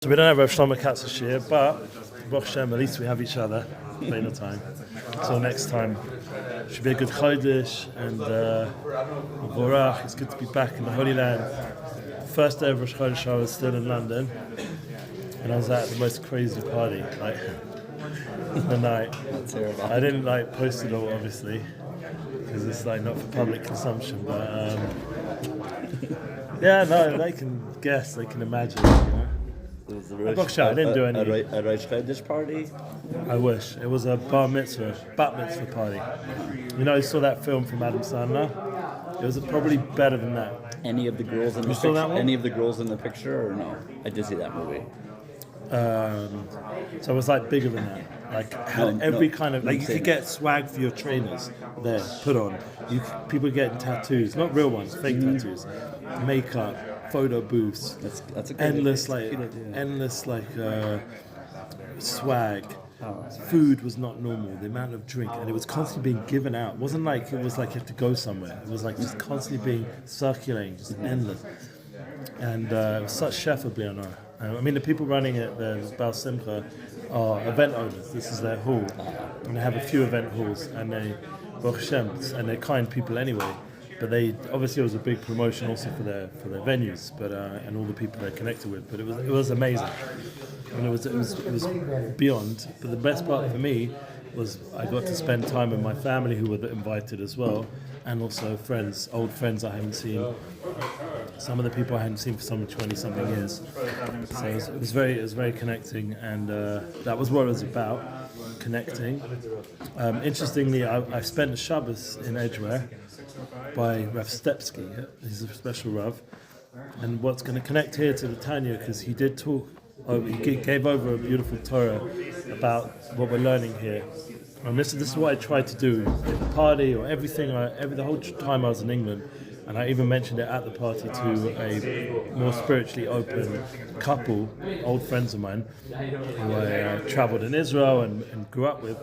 So we don't have Rav Shlomo Katz this year, but Baruch Hashem, at least we have each other. Plenty of time. Until next time, should be a good Chodesh and Vorach. It's good to be back in the Holy Land. First day of Rosh Chodesh, I was still in London, and I was at the most crazy party, like the night. That's terrible. I didn't post it all, obviously, because it's not for public consumption. But yeah, no, they can guess, they can imagine. I didn't do any. A Rosh Chodesh party? I wish. It was a bat mitzvah party. You know, you saw that film from Adam Sandler? It was probably better than that. Any of the girls in the saw that picture? one? Any of the girls in the picture or no? I did see that movie. So it was bigger than that. Kind of you could get swag for your trainers there put on. People getting tattoos, not real ones, fake tattoos, makeup, photo booths. That's a good endless endless swag. Food was not normal. The amount of drink, and it was constantly being given out. It wasn't like you had to go somewhere. It was just constantly being circulating, just endless. And it was such Shefa b'yanor. I mean, the people running it, the Baal Simcha, are event owners. This is their hall, and they have a few event halls, and they, Baruch Hashem, and they're kind people anyway. But they obviously, it was a big promotion also for their venues, but and all the people they're connected with. But it was amazing, and it was beyond. But the best part for me was I got to spend time with my family who were invited as well, and also old friends I haven't seen. Some of the people I hadn't seen for some 20-something years. So it was very connecting, and that was what it was about, connecting. Interestingly, I spent a Shabbos in Edgware by Rav Stepsky. He's a special Rav, and what's going to connect here to the Tanya, because he did talk. He gave over a beautiful Torah about what we're learning here. And this is what I tried to do at the party or everything. The whole time I was in England, and I even mentioned it at the party to a more spiritually open couple, old friends of mine, who I travelled in Israel and grew up with.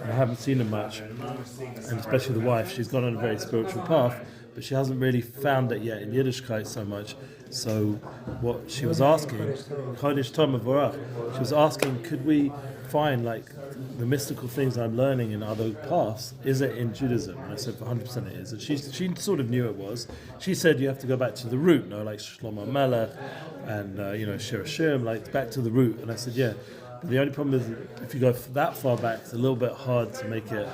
And I haven't seen them much, and especially the wife. She's gone on a very spiritual path, but she hasn't really found it yet in Yiddishkeit so much. So what she was asking, Chodesh Tov Vorach, she was asking, could we find the mystical things I'm learning in other paths? Is it in Judaism? And I said, 100% it is. And she sort of knew it was. She said you have to go back to the root, like Shlomo Melech and Shir Hashem, back to the root. And I said, yeah. But the only problem is if you go that far back, it's a little bit hard to make it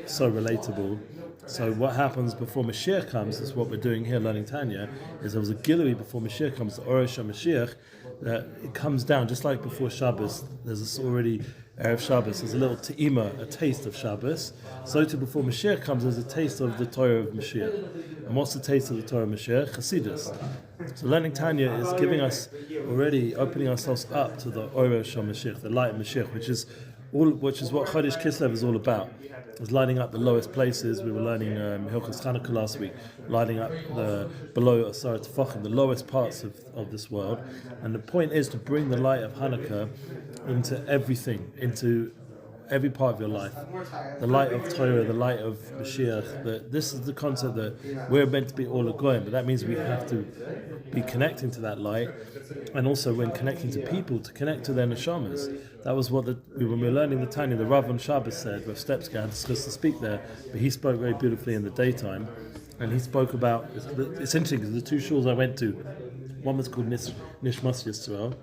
so relatable. So what happens before Mashiach comes, is what we're doing here, learning Tanya, is there was a Gilui before Mashiach comes, the Orosh HaMashiach, that it comes down, just like before Shabbos, there's this already, Erev Shabbos, there's a little te'ima, a taste of Shabbos. So too before Mashiach comes, there's a taste of the Torah of Mashiach. And what's the taste of the Torah of Mashiach? Chassidus. So learning Tanya is giving us, already opening ourselves up to the Orosh HaMashiach, the light of Mashiach, which is what Chodesh Kislev is all about. Is lighting up the lowest places. We were learning Hilchos Chanukah last week, lighting up the below Asar Tefachim, the lowest parts of this world. And the point is to bring the light of Hanukkah into everything, into every part of your life. The light of Torah, the light of Mashiach. This is the concept that we're meant to be all a goyim, but that means we have to be connecting to that light, and also when connecting to people, to connect to their neshamas. That was what when we were learning the Tanya, the Rav on Shabbos said. Rav Stepsky had discussed to speak there, but he spoke very beautifully in the daytime, and he spoke about. It's interesting because the two shuls I went to, one was called Nishmas Yisrael,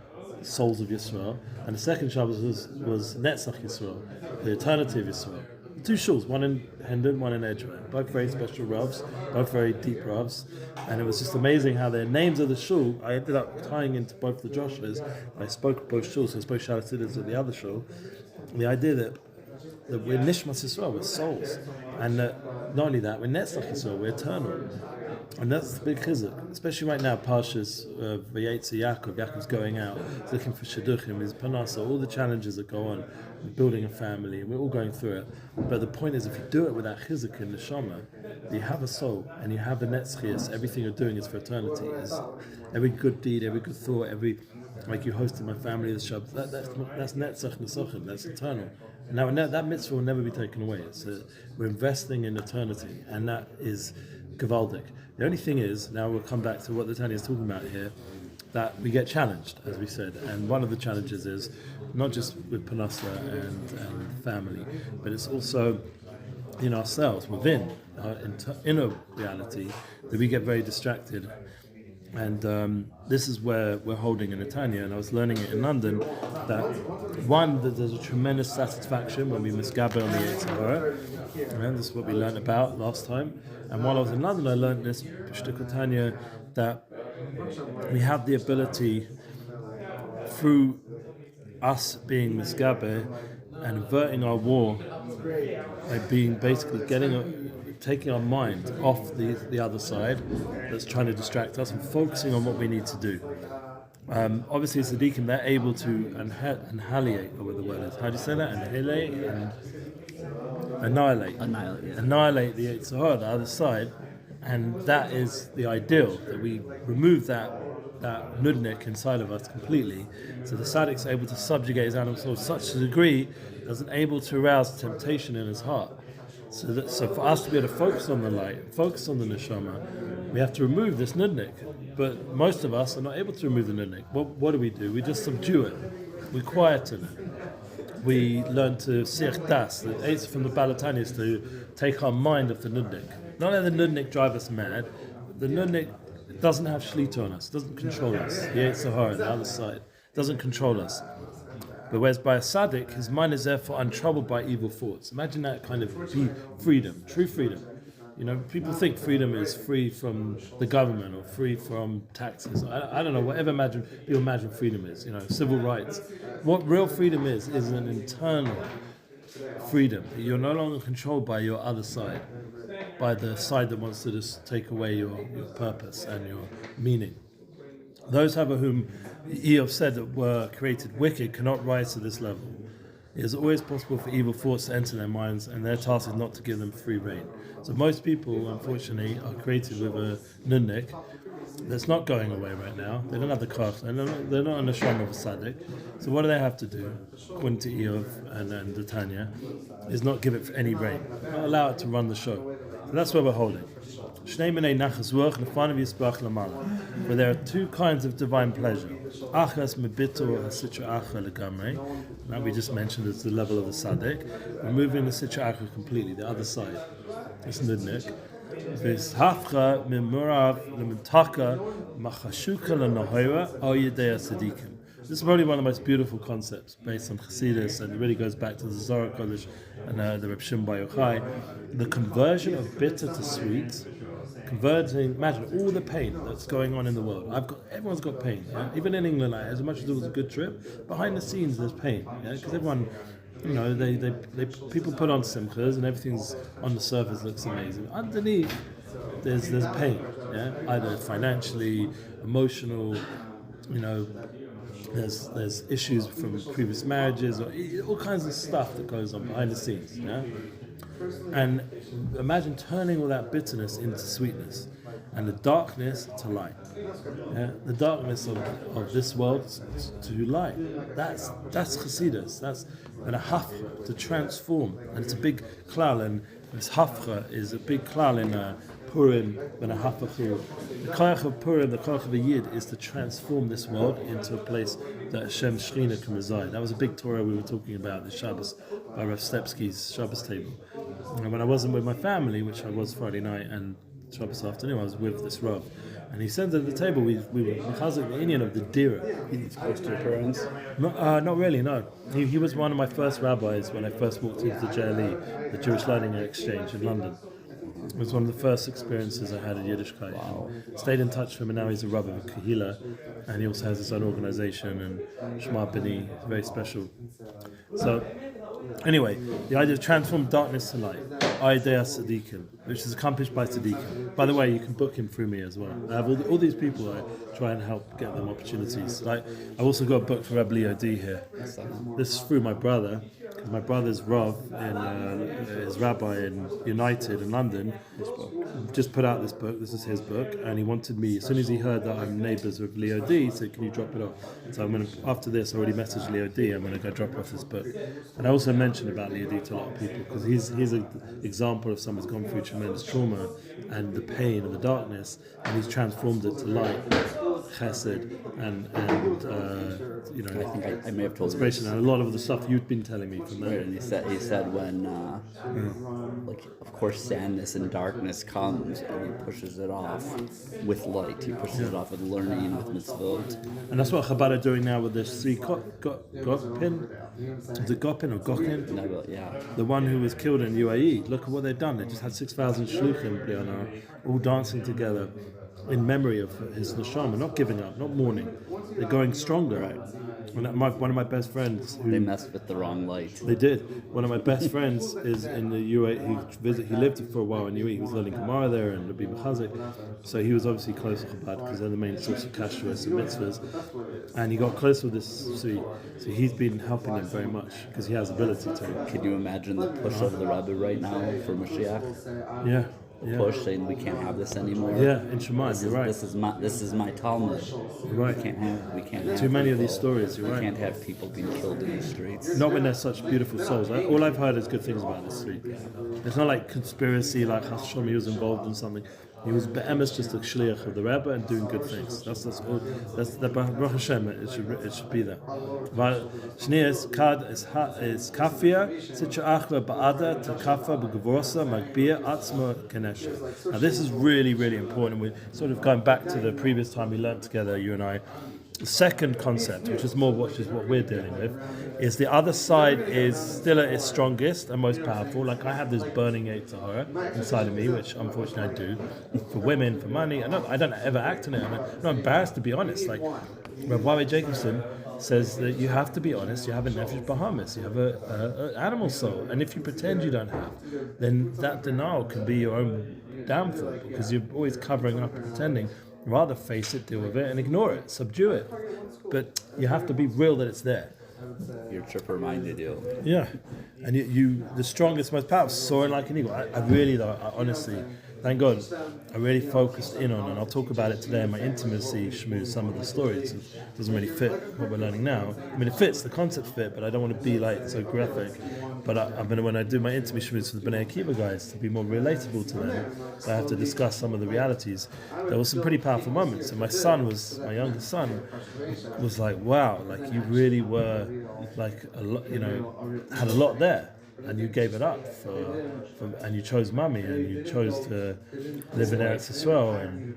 Souls of Yisrael, and the second Shabbos was Netzach Yisrael, the eternity of Yisrael. Two shuls, one in Hendon, one in Edgeware, both very special Ravs, both very deep Ravs, and it was just amazing how their names of the shul, I ended up tying into both the Joshuas. I spoke both shuls, so I spoke Shalatidis at the other shul. The idea that we're Nishmas Yisrael, we're souls, and not only that, we're Netzach Yisrael, we're eternal. And that's the big chizuk, especially right now. Parshas Vayetze Yaakov's going out, he's looking for shidduchim, his panasa, all the challenges that go on, building a family, and we're all going through it. But the point is, if you do it with that chizuk and neshama, you have a soul and you have a netzchias. Everything you're doing is for eternity. Is every good deed, every good thought, like you hosted my family this Shabbat. That's netzach nesachim. That's eternal. And now that mitzvah will never be taken away. We're investing in eternity, and that is Gavaldik. The only thing is, now we'll come back to what the Tanya is talking about here. that we get challenged, as we said. And one of the challenges is not just with Panasa and family, but it's also in ourselves, within our inner reality, that we get very distracted. And this is where we're holding in Tanya, and I was learning it in London, that one, that there's a tremendous satisfaction when we misgaber on the Yitzhak, and this is what we learned about last time. And while I was in London, I learned this Tanya, that we have the ability through us being misgaber and averting our war by being basically taking our mind off the other side that's trying to distract us and focusing on what we need to do. Obviously, Tzaddikim, they're able to annihilate, or what the word is. How do you say that? Annihilate the Yitzhak, the other side, and that is the ideal, that we remove that nudnik inside of us completely, so the Saddic's able to subjugate his animal soul to such a degree that's able to arouse temptation in his heart. So for us to be able to focus on the light, focus on the neshama, we have to remove this nudnik. But most of us are not able to remove the nudnik. What do? We just subdue it. We quieten it. We learn to siach das. The aids from the Balatani is to take our mind off the nudnik. Not let the nudnik drive us mad. The nudnik doesn't have shlita on us, doesn't control us. The Yitzhak, the other side, doesn't control us. But whereas by a tzaddik, his mind is therefore untroubled by evil thoughts. Imagine that kind of freedom, true freedom. You know, people think freedom is free from the government or free from taxes. I don't know, whatever people imagine freedom is, civil rights. What real freedom is an internal freedom. You're no longer controlled by your other side, by the side that wants to just take away your purpose and your meaning. Those, however, whom Eov said that were created wicked cannot rise to this level. It is always possible for evil thoughts to enter their minds, and their task is not to give them free rein. So most people, unfortunately, are created with a nunnik that's not going away right now. They don't have the kach, they're not in the shram of a tzaddik. So what do they have to do, according to Eov and the Tanya, is not give it any rein, not allow it to run the show. So that's where we're holding. Making Nachus Ruach, where there are two kinds of divine pleasure. Achas mebito hasitra acha legamrei, that we just mentioned as the level of the tzaddik. Removing the sitra acha completely, the other side. It's nidnik. Hiskafia mimurav lementaka machashuka lenohira al yedei tzaddikim. This is probably one of the most beautiful concepts based on Chassidus, and it really goes back to the Zohar Kodesh and the Reb Shimon Bar Yochai. The conversion of bitter to sweet, imagine all the pain that's going on in the world. Everyone's got pain, yeah? Even in England, as much as it was a good trip, behind the scenes there's pain, because everyone, people put on simchas and everything's on the surface looks amazing. Underneath, there's pain, either financially, emotional, There's issues from previous marriages, or all kinds of stuff that goes on behind the scenes. And imagine turning all that bitterness into sweetness, and the darkness to light. The darkness of this world to light. That's Chassidus. That's an hafra, to transform, and it's a big klal. And this hafra is a big klal in Purim, when a hafachu. The koach of Purim, the koach of a yid, is to transform this world into a place that Hashem Shechina can reside. That was a big Torah we were talking about, the Shabbos, by Rav Stepsky's Shabbos table. And when I wasn't with my family, which I was Friday night and Shabbos afternoon, I was with this Rav. And he said at the table, we were mechazek the Indian of the dira. He's close to your parents? Not really, no. He was one of my first rabbis when I first walked into the JLE, the Jewish Learning Exchange in London. It was one of the first experiences I had in Yiddishkeit. Wow. Stayed in touch with him, and now he's a rabbi of Kahila, and he also has his own organization, and Shema B'ni, very special. So, anyway, the idea of transform darkness to light, Idea Tzaddikim, which is accomplished by Tzaddikim. By the way, you can book him through me as well. I have all these people I try and help get them opportunities. Like, I've also got a book for Rabbi Leo D here. This is through my brother. My brother's Rav, is rabbi in United in London, just put out this book. This is his book, and he wanted me, as soon as he heard that I'm neighbours with Leo D, he said, can you drop it off? So I'm going to, after this, I already messaged Leo D, I'm going to go drop off this book. And I also mentioned about Leo D to a lot of people, because he's an example of someone who's gone through tremendous trauma and the pain and the darkness, and he's transformed it to light. chesed and I think I may have told you inspiration, this. and a lot of the stuff you've been telling me from Right, there. and he said when, like, of course, sadness and darkness comes, and he pushes it off with light. He pushes it off with learning, with mitzvot. And that's what Chabad are doing now with this three Gopin. Is it Gopin or Gochin? Yeah. The one who was killed in UAE. Look at what they've done. They just had 6,000 shluchim all dancing together in memory of his neshama, not giving up, not mourning. They're going stronger. Right. And one of my best friends, They messed with the wrong light. they did. One of my best friends is in the UAE. He lived for a while in UAE. He was learning Gemara there and Rabbi Mechazik. So he was obviously close to Chabad because they're the main source of kashrus and mitzvahs. And he got close with this Tzvi. So he's been helping him very much because he has ability to. Can you imagine the push of the Rebbe right now for Mashiach? Yeah. Push saying we can't have this anymore. Yeah, in Shemaim, you're right. This is my Talmud. You're right. We can't have too many of these stories. You're we right. can't have people being killed in the streets. Not when they're such beautiful souls. All I've heard is good things about this street. It's not like conspiracy, like Hashem was involved in something. He was be'emes just a shliach of the Rebbe and doing good things. That's all. That's the Baruch Hashem. It should be there. But Shnias Kad is Hiskafia Sichachva Ba'ada Takafa B'Gvorosa Magbia Atzma Kenesha. Now this is really, really important. We're sort of going back to the previous time we learned together, you and I. The second concept, which is more what we're dealing with, is the other side is still at its strongest and most powerful. Like I have this burning hate to her inside of me, which unfortunately I do, for women, for money. I don't ever act on it. I'm not embarrassed to be honest. Like Rabbi Jacobson says that you have to be honest. You have a nefesh bahamis. You have an animal soul, and if you pretend you don't have, then that denial can be your own downfall because you're always covering up and pretending. Rather face it, deal with it, and ignore it, subdue it. But you have to be real that it's there. Your trip reminded you. Yeah, and you the strongest, most powerful, soaring like an eagle. I really, though, honestly, thank God, I really focused in on, and I'll talk about it today in my intimacy shmooze, some of the stories. It doesn't really fit what we're learning now. I mean, it fits, the concept fit, but I don't want to be like so graphic. But I'm going to, when I do my intimacy shmooze for the Bnei Akiva guys, to be more relatable to them, so I have to discuss some of the realities. There were some pretty powerful moments, and my youngest son, was like, wow, like you really were, like, a lot, had a lot there. And you gave it up and you chose Mummy, and you chose to live in Eretz Yisrael, and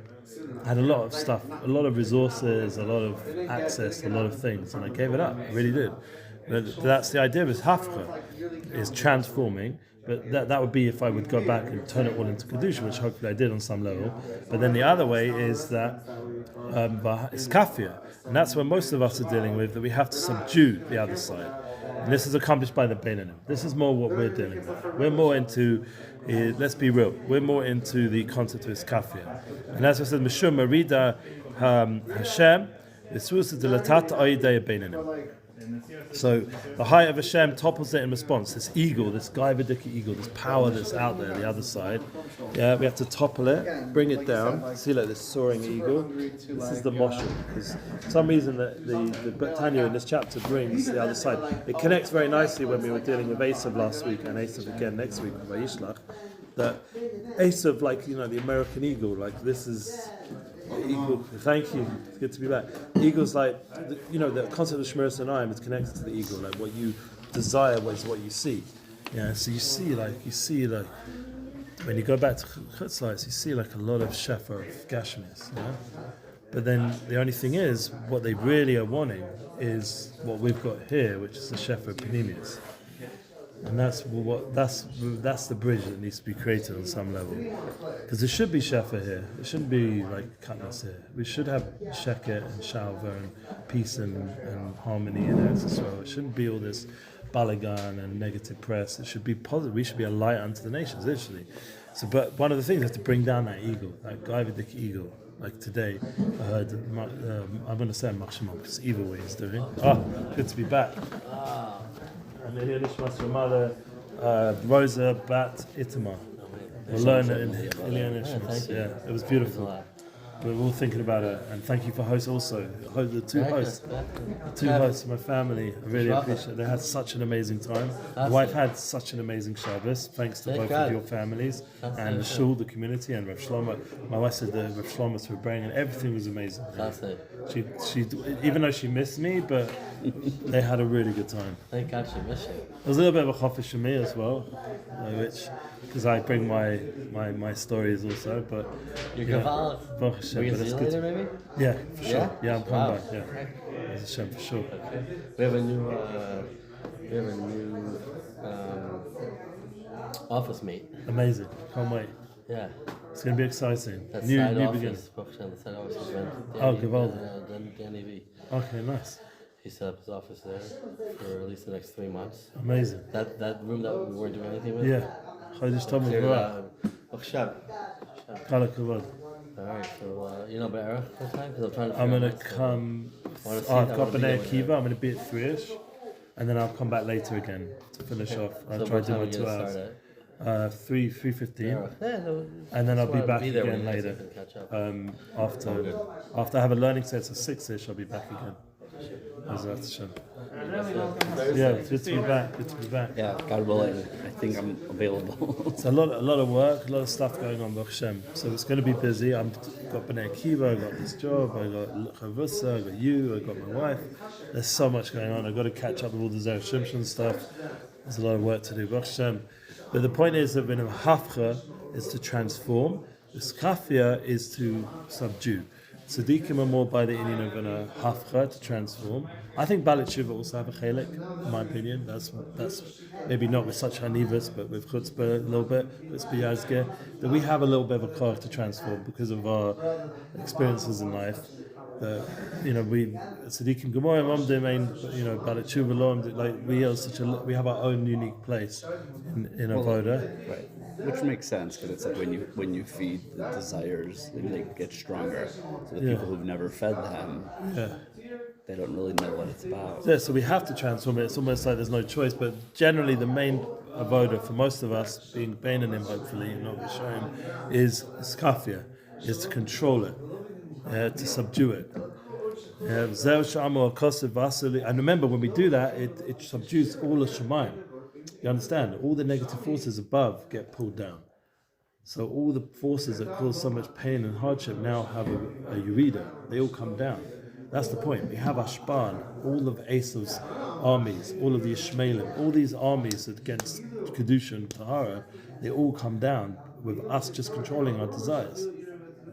had a lot of stuff, a lot of resources, a lot of access, a lot of things, and I gave it up. I really did. But that's the idea of Hischafcha, is transforming. But that would be if I would go back and turn it all into Kedusha, which hopefully I did on some level. But then the other way is that Hiskafia, and that's what most of us are dealing with, that we have to subdue the other side. And this is accomplished by the Beinanim. This is more what we're dealing with. We're more into, let's be real, we're more into the concept of Hiskafia. And as I said, Mishum Marida Hashem, Yisusa Dilatat Aidei Beinanim. So the height of Hashem topples it in response. This eagle, this Gaivadik eagle, this power that's out there, the other side. Yeah, we have to topple it, bring it down. See, like this soaring eagle. This is the motion. Because for some reason the Tanya in this chapter brings the other side. It connects very nicely when we were dealing with Esav last week and Esav again next week with Vayishlach. That Esav, like the American eagle, like this is. Eagle, thank you. It's good to be back. Eagle's like, the concept of Shemiras Einayim is connected to the eagle. Like what you desire is what you see. Yeah. So you see when you go back to Chutzlaitz, you see like a lot of Shefa of Gashmis. Yeah? But then the only thing is, what they really are wanting is what we've got here, which is the Shefa of Panemius. And that's the bridge that needs to be created on some level, because there should be Shefa here. It shouldn't be like Katnas here. We should have Sheket and Shalva and peace and harmony in Eretz Yisrael. It shouldn't be all this balagan and negative press. It should be positive. We should be a light unto the nations, literally. So, but one of the things is to bring down that eagle, that Gaivadik eagle. Like today, I heard, I'm going to say Machshemah because evil way he's doing. Good to be back. And then Nishmas your mother, Rosa Bat Itamar. We'll learn it in Ilya Nishmas. Yeah, it was beautiful. We're all thinking about her, and thank you for hosts also. The two hosts, my family. I really appreciate it. They had such an amazing time. My wife had such an amazing Shabbos, thanks to both of your families and the shul, the community, and Rav Shlomo. My wife said the Rav Shlomo were praying, and everything was amazing. She even though she missed me, but they had a really good time. Thank God she missed you. There was a little bit of a chofesh for me as well, which because I bring my stories also, but You're Gaval. Will you see you later, maybe? Yeah, for sure. Yeah, I'm coming back. Yeah, Okay. as a Shem for sure. We have a new office mate. Amazing. Can't wait. Yeah. It's going to be exciting. That New side beginning. office. The side office is rent. Danny V. Okay, nice. He set up his office there for at least the next 3 months. Amazing. That room that we weren't doing anything with. Yeah. Chodesh Tov Ruach. Kala Kavod. Alright, so you know Be'erach full time? Because I'm trying to I'm figure going out to my come. Wanna see I've that? got Wanna be B'nai there Akiva. I'm going to be at 3ish, and then I'll come back later again to finish off. I'll So try what to do time my are you 2 gonna hours. start at? 3:15, Yeah, no, and then I'll be back there again when you guys later. can catch up. After I have a learning set, so 6ish, I'll be back again. Bezrat Hashem. Yeah, it's good to be back. Good to be back. Yeah, God willing, I think I'm available. It's a lot of work, a lot of stuff going on, Baruch Hashem. So it's going to be busy. I've got B'nai Akiva, I got this job, I got Chavusa, I got you, I got my wife. There's so much going on. I've got to catch up with all the Zerah Shimshon stuff. There's a lot of work to do, Baruch Hashem. But the point is that Hischafcha is to transform. Hiskafia is to subdue. Tzaddikim are more by the Indian of an hafcha to transform. I think Balit Shiva also have a chelik, in my opinion. That's maybe not with such hanivas, but with chutzpah a little bit, with biyazge. That we have a little bit of a koch to transform because of our experiences in life. We Tzaddikim Gemorim Omdim Ein, Balit Shiva Lo, like we have our own unique place in Avoda. Right. Which makes sense because it's like when you feed the desires, they get stronger. So the people who've never fed them, they don't really know what it's about. Yeah, so we have to transform it. It's almost like there's no choice. But generally, the main avoda for most of us, being Beinanim hopefully, and not Rishonim, is Hiskafia, is to control it, to subdue it. And remember, when we do that, it subdues all the Shemayim. You understand? All the negative forces above get pulled down. So all the forces that cause so much pain and hardship now have a Yerida. They all come down. That's the point. We have Ashban, all of Esav's armies, all of the Ishmaelim, all these armies against Kedusha and Tahara, they all come down with us just controlling our desires.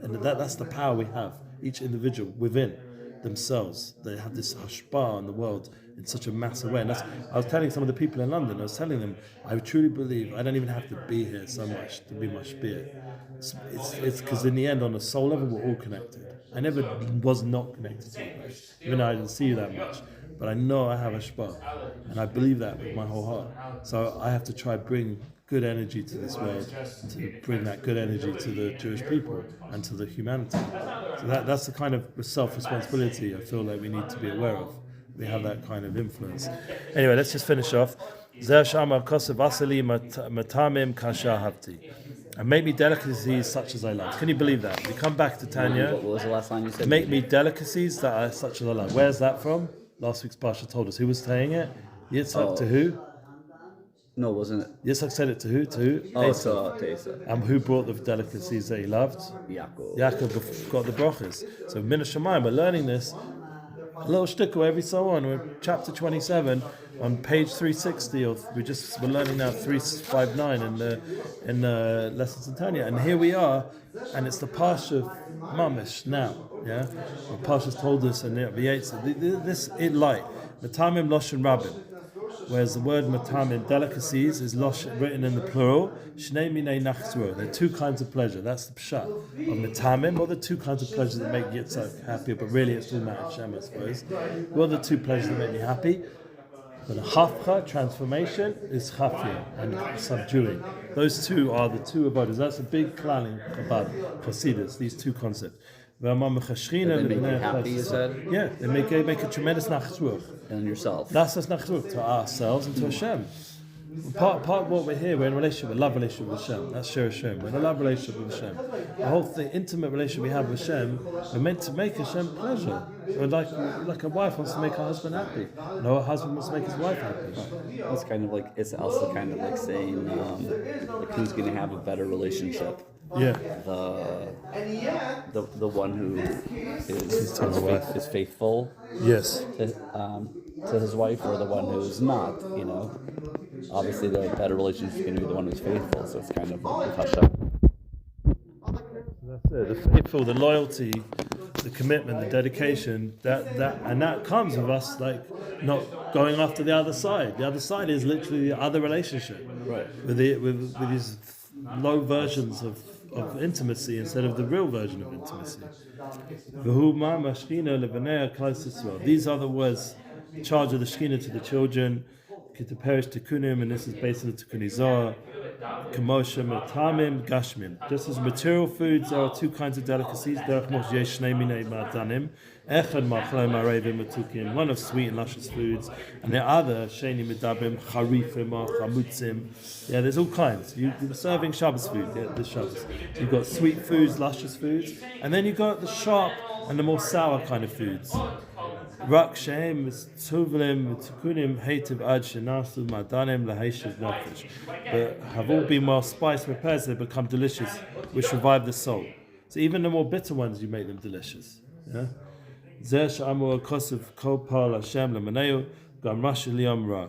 And that's the power we have, each individual within themselves. They have this hashpah in the world in such a massive way. And I was telling some of the people in London, I was telling them, I truly believe I don't even have to be here so much to be mashpia. It's because in the end, on a soul level, we're all connected. I never was not connected to you guys, even though I didn't see you that much. But I know I have a shpah, and I believe that with my whole heart. So I have to try bring good energy to this world, to bring that good energy to the Jewish people and to the humanity. So that's the kind of self-responsibility I feel like we need to be aware of. We have that kind of influence. Anyway, let's just finish off. And make me delicacies such as I love. Can you believe that? We come back to Tanya. What was the last line you said? Make me delicacies that are such as I love. Where's that from? Last week's Pasha told us. Who was saying it? Yitzhak to who? No, wasn't it? Yitzhak said it to who? To who? Oh, to Esav. And who brought the delicacies that he loved? Yaakov. Yaakov got the brachas. So Min Hashemayim, we're learning this. A little shtickle every so on. We're chapter 27 on page 360. We're learning now 359 in the lessons in Tanya. And here we are, and it's the Parsha Mamish now. Yeah, the Parsha's told us, and this it light Matamim Loshen Rabbim. Whereas the word matamim, delicacies, is written in the plural. Shnei Minei Nachus Ruach. There are two kinds of pleasure. That's the pshat of matamim. What are the two kinds of pleasures that make Yitzhak happy? But really, it's all Ma'at Shem, I suppose. What are the two pleasures that make me happy? But the hafcha, transformation, is chafia, and subduing. Those two are the two avodas. That's a big planning about Chassidus, these two concepts. They make you happy, you said? Yeah, they make a tremendous nachus ruach. And yourself. That's nachus ruach to ourselves and to Hashem. Part of what we're here, we're in a relationship, a love relationship with Hashem. That's Shir Hashem. We're in a love relationship with Hashem. The whole thing, intimate relationship we have with Hashem, we're meant to make Hashem pleasure. We're like a wife wants to make her husband happy. No, a husband wants to make his wife happy. It's kind of like, it's also kind of like saying, like who's going to have a better relationship? Yeah. The one who is faithful. Yes. To his wife, or the one who's not, Obviously, the better relationship is going to be the one who's faithful, so it's kind of like with Hashem. That's it. The faithful, the loyalty, the commitment, the dedication, that comes with us like not going after the other side. The other side is literally the other relationship, right? With these low versions of intimacy instead of the real version of intimacy. These are the words, charge of the Shekhinah to the children. Perish Tikunim, and this is based on the Tikunizah. Kamosha Matamim Gashmim. Just as material foods, there are two kinds of delicacies. One of sweet and luscious foods, and the other Sheni Medabim Charifim or Chamutzim. Yeah, there's all kinds. You're serving Shabbos food. Yeah, this Shabbos. You've got sweet foods, luscious foods, and then you've got the sharp and the more sour kind of foods. Rak shehem tzuvlim tikunim heitiv ad shenasu madanim laheishiv nefesh, but have all been well spiced, prepared, so they become delicious, which revive the soul. So even the more bitter ones, you make them delicious. Yeah. Zeh she'amur kosev kol pal Hashem lemaneu gam rashi liyam ra.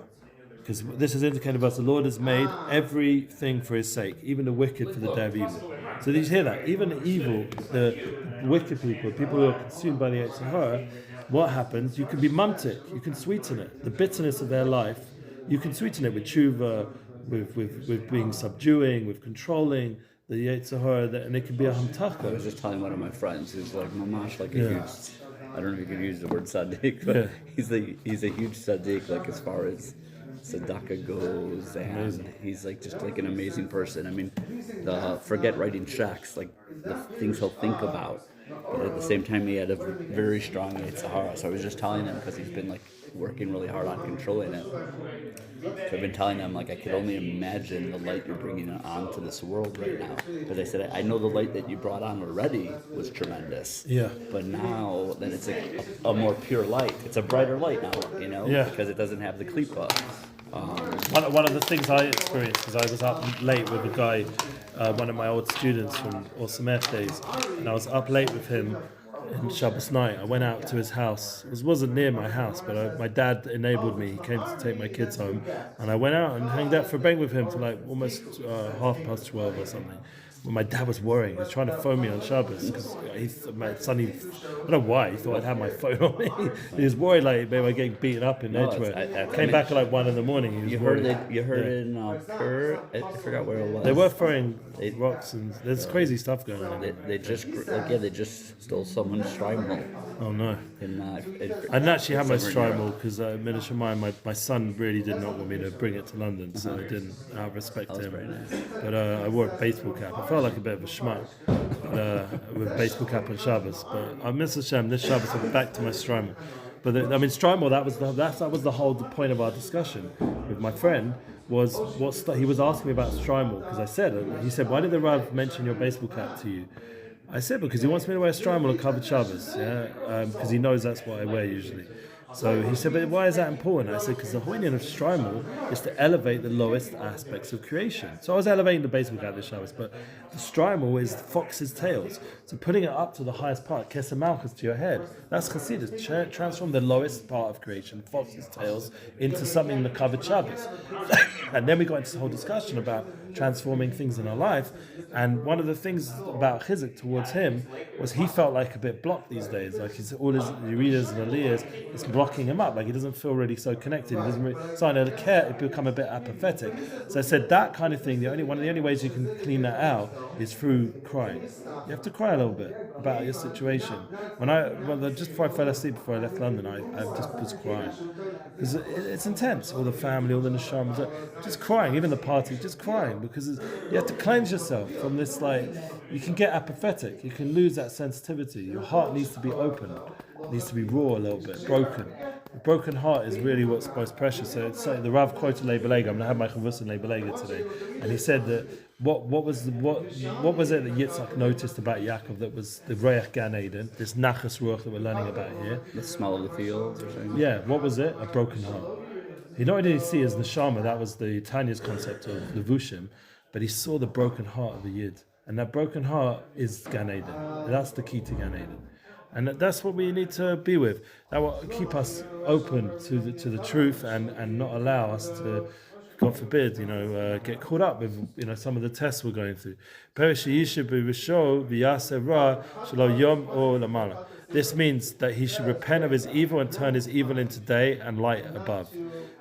Because this is indicated by us, the Lord has made everything for His sake, even the wicked for the day of evil. So did you hear that? Even the evil, the wicked people who are consumed by the Yetzer Hara, what happens? You can be mumtik, you can sweeten it. The bitterness of their life, you can sweeten it with tshuva, with being subduing, with controlling the Yetzer Hara, and it can be a hamtacha. I was just telling one of my friends who's like mamash, like a huge, I don't know if you can use the word tzaddik, but he's a huge tzaddik, like as far as tzedakah goes, and he's like just like an amazing person. I mean, forget writing checks, like the things he'll think about. But at the same time, he had a very strong Yetzer Hara. So I was just telling him, because he's been like working really hard on controlling it. So I've been telling him, like, I could only imagine the light you're bringing onto this world right now. Because I said, I know the light that you brought on already was tremendous. Yeah. But now that it's a more pure light, it's a brighter light now, Yeah. because it doesn't have the klipa. One of the things I experienced, because I was up late with a guy, one of my old students from Osameth days, and I was up late with him in Shabbos night. I went out to his house. It wasn't near my house, but my dad enabled me. He came to take my kids home, and I went out and hanged out for a bang with him till like almost 12:30 or something. Well, my dad was worrying. He was trying to phone me on Shabbos because my son, I don't know why, he thought I'd have my phone on me. He was worried like maybe I'm getting beaten up in Edgewood. Came back at like 1 a.m. You heard it in Perek, I forgot where it was. They were throwing rocks and there's crazy stuff going on. They just stole someone's Strymol. Oh no! I didn't actually have my Strymol because my son really did not want me to bring it to London, so I didn't. Out of respect to him. Very nice. But I wore a baseball cap. I felt like a bit of a schmuck with a baseball cap on Shabbos. But I miss Hashem. This Shabbos I'm back to my Strymol. But Strymol, that was the whole point of our discussion with my friend. He was asking me about Strymol because he said, why did the Rav mention your baseball cap to you? I said, because he wants me to wear Strymol and covered Shabbos, because he knows that's what I wear usually. So he said, but why is that important? I said, because the hoinion of Strymol is to elevate the lowest aspects of creation. So I was elevating the baseball cap this Shabbos, but the Strymol is fox's tails. So putting it up to the highest part, Kesem Malchus, to your head, that's Chassidus. Transform the lowest part of creation, fox's tails, into something in the covered Shabbos. And then we got into this whole discussion about transforming things in our life. And one of the things about Chizuk towards him was he felt like a bit blocked these days. Like all his readers and aliyahs, it's blocking him up. Like he doesn't feel really so connected. He doesn't really, so I know the care, it become a bit apathetic. So I said that kind of thing, one of the only ways you can clean that out is through crying. You have to cry a little bit about your situation. Just before I fell asleep, before I left London, I just was crying. Because it's intense. All the family, all the neshamas, just crying, even the party, just crying. Because you have to cleanse yourself from this, you can get apathetic. You can lose that sensitivity. Your heart needs to be open. It needs to be raw a little bit, broken. A broken heart is really what's most precious. So it's the Rav quoted Leibelega. I'm going to have my Chavus in Leibelega today, and he said that what was it that Yitzhak noticed about Yaakov that was the Reach Gan Eden, this Nachus Ruach that we're learning about here? The smell of the fields or something. Yeah, what was it? A broken heart. He not only did he see as neshama, that was the Tanya's concept of levushim, but he saw the broken heart of the Yid, and that broken heart is Gan Eden. That's the key to Gan Eden. And that's what we need to be with. That will keep us open to the truth and not allow us to, God forbid, get caught up with some of the tests we're going through. This means that he should repent of his evil and turn his evil into day and light above.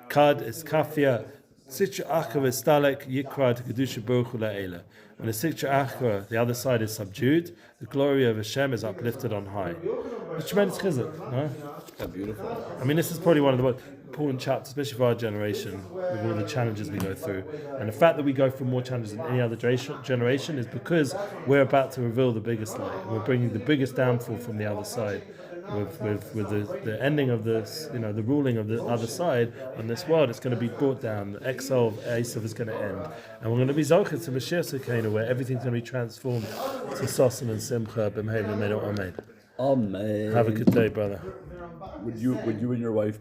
Kad Hiskafia Sitra Achra Stalek Yikra to Kedusha Baruch Hu La'ela. When the Sitra Achra, the other side, is subdued, the glory of Hashem is uplifted on high. It's tremendous chizuk, no? How beautiful. I mean, this is probably one of the most important chapters, especially for our generation, with all the challenges we go through. And the fact that we go through more challenges than any other generation is because we're about to reveal the biggest light. And we're bringing the biggest downfall from the other side. With the ending of this, the ruling of the other side on this world, it's going to be brought down. The exile of Esav is going to end, and we're going to be Zochah to Mashiach Sekena, where everything's going to be transformed to Sosan and Simcha. B'mei Amen. Amen. Have a good day, brother. Would you and your wife be